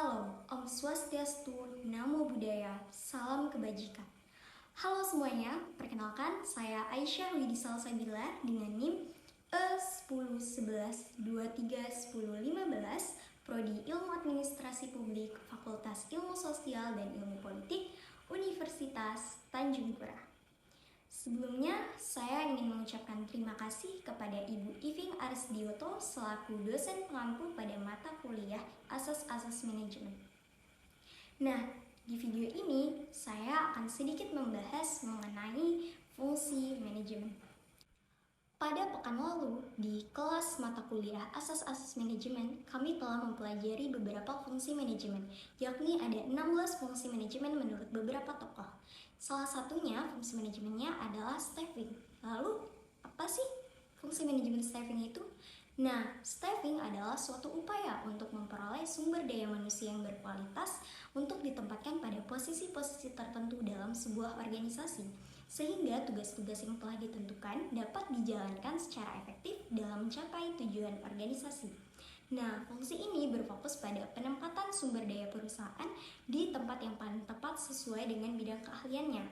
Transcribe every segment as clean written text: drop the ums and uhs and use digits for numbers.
Halo, Om Swastiastu, Namo Buddhaya, Salam Kebajikan. Halo semuanya, perkenalkan saya Aisyah Widi Salsabila dengan NIM E1011231015, Prodi Ilmu Administrasi Publik, Fakultas Ilmu Sosial dan Ilmu Politik, Universitas Tanjung Pura. Sebelumnya, saya ingin mengucapkan terima kasih kepada Ibu Iving Arisdioto selaku dosen pengampu pada mata kuliah Asas-Asas Manajemen. Nah, di video ini saya akan sedikit membahas mengenai fungsi manajemen. Pada pekan lalu, di kelas mata kuliah Asas-Asas Manajemen, kami telah mempelajari beberapa fungsi manajemen, yakni ada 16 fungsi manajemen menurut beberapa tokoh. Salah satunya fungsi manajemennya adalah staffing. Lalu, apa sih fungsi manajemen staffing itu? Nah, staffing adalah suatu upaya untuk memperoleh sumber daya manusia yang berkualitas untuk ditempatkan pada posisi-posisi tertentu dalam sebuah organisasi, sehingga tugas-tugas yang telah ditentukan dapat dijalankan secara efektif dalam mencapai tujuan organisasi. Nah, fungsi ini berfokus pada penempatan sumber daya perusahaan di tempat yang paling tepat sesuai dengan bidang keahliannya.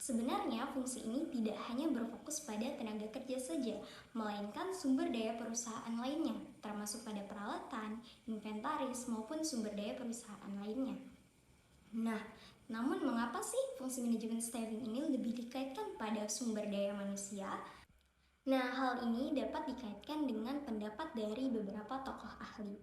Sebenarnya fungsi ini tidak hanya berfokus pada tenaga kerja saja, melainkan sumber daya perusahaan lainnya, termasuk pada peralatan, inventaris, maupun sumber daya perusahaan lainnya. Nah, namun mengapa sih fungsi manajemen staffing ini lebih dikaitkan pada sumber daya manusia? Nah, hal ini dapat dikaitkan dengan pendapat dari beberapa tokoh ahli.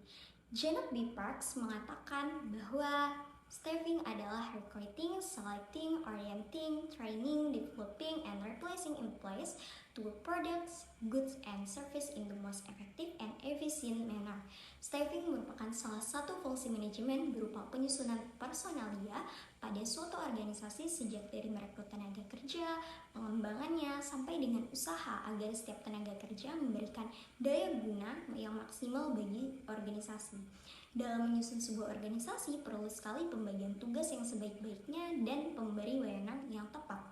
Janet B. Parks mengatakan bahwa staffing adalah recruiting, selecting, orienting, training, developing, and replacing employees to products, goods, and service in the most effective and efficient manner. Staffing merupakan salah satu fungsi manajemen berupa penyusunan personalia pada suatu organisasi sejak dari merekrut tenaga kerja, pengembangannya, sampai dengan usaha agar setiap tenaga kerja memberikan daya guna yang maksimal bagi organisasi. Dalam menyusun sebuah organisasi, perlu sekali pembagian tugas yang sebaik-baiknya dan pemberi wewenang yang tepat.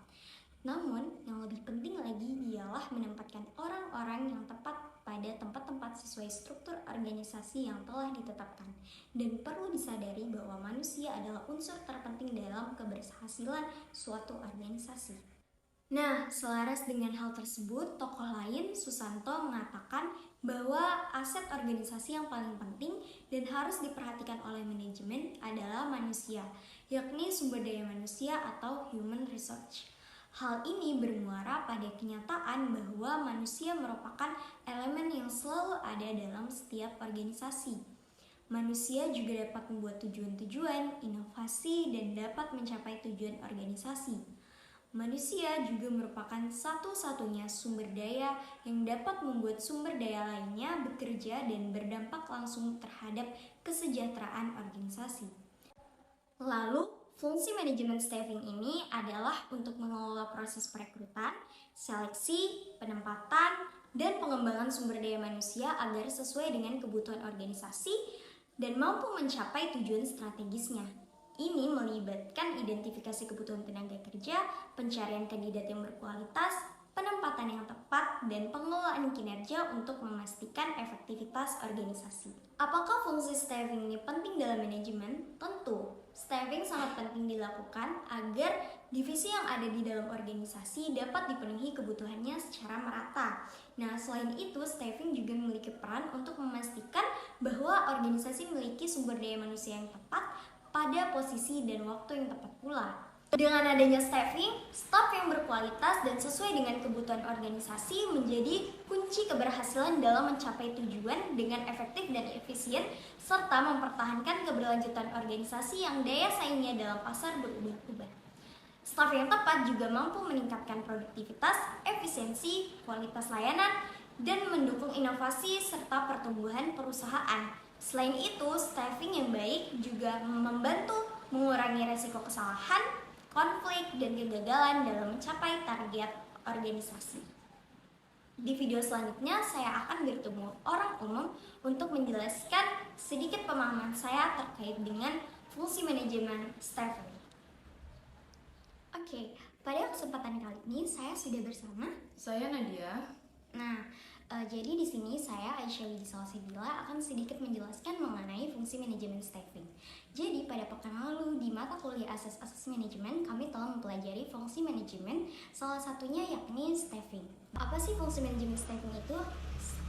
Namun, yang lebih penting lagi ialah menempatkan orang-orang yang tepat pada tempat-tempat sesuai struktur organisasi yang telah ditetapkan. Dan perlu disadari bahwa manusia adalah unsur terpenting dalam keberhasilan suatu organisasi. Nah, selaras dengan hal tersebut, tokoh lain, Susanto, mengatakan bahwa aset organisasi yang paling penting dan harus diperhatikan oleh manajemen adalah manusia, yakni sumber daya manusia atau human resource. Hal ini bermuara pada kenyataan bahwa manusia merupakan elemen yang selalu ada dalam setiap organisasi. Manusia juga dapat membuat tujuan-tujuan, inovasi, dan dapat mencapai tujuan organisasi. Manusia juga merupakan satu-satunya sumber daya yang dapat membuat sumber daya lainnya bekerja dan berdampak langsung terhadap kesejahteraan organisasi. Lalu, fungsi manajemen staffing ini adalah untuk mengelola proses perekrutan, seleksi, penempatan, dan pengembangan sumber daya manusia agar sesuai dengan kebutuhan organisasi dan mampu mencapai tujuan strategisnya. Ini melibatkan identifikasi kebutuhan tenaga kerja, pencarian kandidat yang berkualitas, penempatan yang tepat, dan pengelolaan kinerja untuk memastikan efektivitas organisasi. Apakah fungsi staffing ini penting dalam manajemen? Tentu, staffing sangat penting dilakukan agar divisi yang ada di dalam organisasi dapat dipenuhi kebutuhannya secara merata. Nah, selain itu, staffing juga memiliki peran untuk memastikan bahwa organisasi memiliki sumber daya manusia yang tepat pada posisi dan waktu yang tepat pula. Dengan adanya staffing, staf yang berkualitas dan sesuai dengan kebutuhan organisasi menjadi kunci keberhasilan dalam mencapai tujuan dengan efektif dan efisien, serta mempertahankan keberlanjutan organisasi yang daya saingnya dalam pasar berubah-ubah. Staf yang tepat juga mampu meningkatkan produktivitas, efisiensi, kualitas layanan, dan mendukung inovasi serta pertumbuhan perusahaan. Selain itu, staffing yang baik juga membantu mengurangi resiko kesalahan, konflik, dan kegagalan dalam mencapai target organisasi. Di video selanjutnya, saya akan bertemu orang umum untuk menjelaskan sedikit pemahaman saya terkait dengan fungsi manajemen staffing. Oke, pada kesempatan kali ini saya sudah bersama Saya Nadia. Nah, Jadi di sini saya Aisyah Widya Salsabila akan sedikit menjelaskan mengenai fungsi manajemen staffing. Jadi pada pekan lalu di mata kuliah asas-asas manajemen kami telah mempelajari fungsi manajemen, salah satunya yakni staffing. Apa sih fungsi manajemen staffing itu?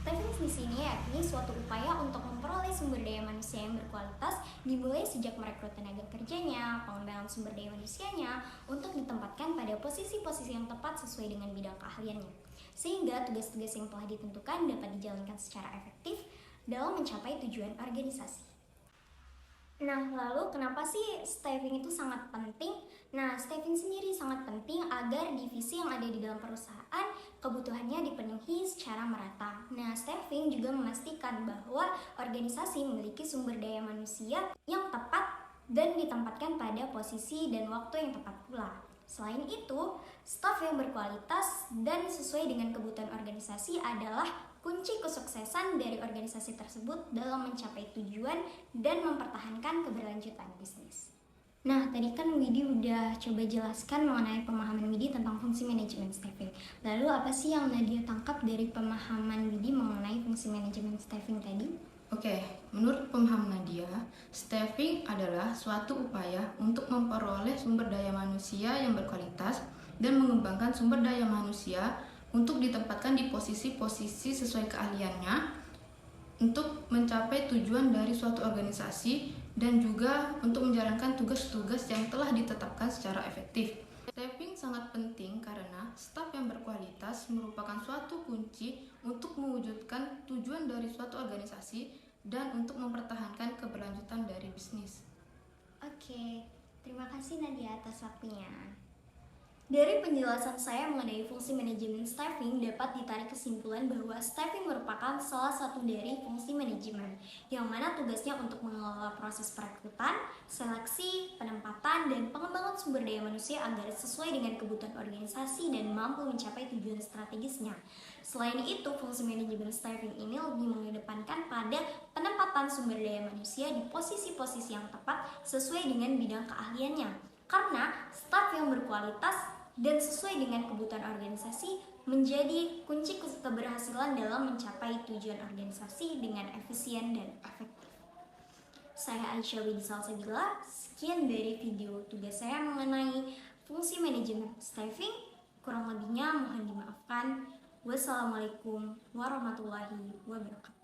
Staffing di sini yakni suatu upaya untuk memperoleh sumber daya manusia yang berkualitas dimulai sejak merekrut tenaga kerjanya, pengembangan sumber daya manusianya untuk ditempatkan pada posisi-posisi yang tepat sesuai dengan bidang keahliannya. Sehingga tugas-tugas yang telah ditentukan dapat dijalankan secara efektif dalam mencapai tujuan organisasi. Nah, lalu kenapa sih staffing itu sangat penting? Nah, staffing sendiri sangat penting agar divisi yang ada di dalam perusahaan kebutuhannya dipenuhi secara merata. Nah, staffing juga memastikan bahwa organisasi memiliki sumber daya manusia yang tepat dan ditempatkan pada posisi dan waktu yang tepat pula. Selain itu, staf yang berkualitas dan sesuai dengan kebutuhan organisasi adalah kunci kesuksesan dari organisasi tersebut dalam mencapai tujuan dan mempertahankan keberlanjutan bisnis. Nah, tadi kan Widi udah coba jelaskan mengenai pemahaman Widi tentang fungsi manajemen staffing. Lalu apa sih yang Nadia tangkap dari pemahaman Widi mengenai fungsi manajemen staffing tadi? Oke, menurut pemahaman Nadia, staffing adalah suatu upaya untuk memperoleh sumber daya manusia yang berkualitas dan mengembangkan sumber daya manusia untuk ditempatkan di posisi-posisi sesuai keahliannya untuk mencapai tujuan dari suatu organisasi dan juga untuk menjalankan tugas-tugas yang telah ditetapkan secara efektif. Staffing sangat penting karena staf yang berkualitas merupakan suatu kunci untuk mewujudkan tujuan dari suatu organisasi dan untuk mempertahankan keberlanjutan dari bisnis. Oke, terima kasih Nadia atas waktunya. Dari penjelasan saya mengenai fungsi manajemen staffing dapat ditarik kesimpulan bahwa staffing merupakan salah satu dari fungsi manajemen yang mana tugasnya untuk mengelola proses perekrutan, seleksi, penempatan, dan pengembangan sumber daya manusia agar sesuai dengan kebutuhan organisasi dan mampu mencapai tujuan strategisnya. Selain itu, fungsi manajemen staffing ini lebih mengedepankan pada penempatan sumber daya manusia di posisi-posisi yang tepat sesuai dengan bidang keahliannya. Karena staf yang berkualitas dan sesuai dengan kebutuhan organisasi menjadi kunci keberhasilan dalam mencapai tujuan organisasi dengan efisien dan efektif. Saya Aisyah Widya Salsabila, sekian dari video tugas saya mengenai fungsi manajemen staffing. Kurang lebihnya mohon dimaafkan. Wassalamualaikum warahmatullahi wabarakatuh.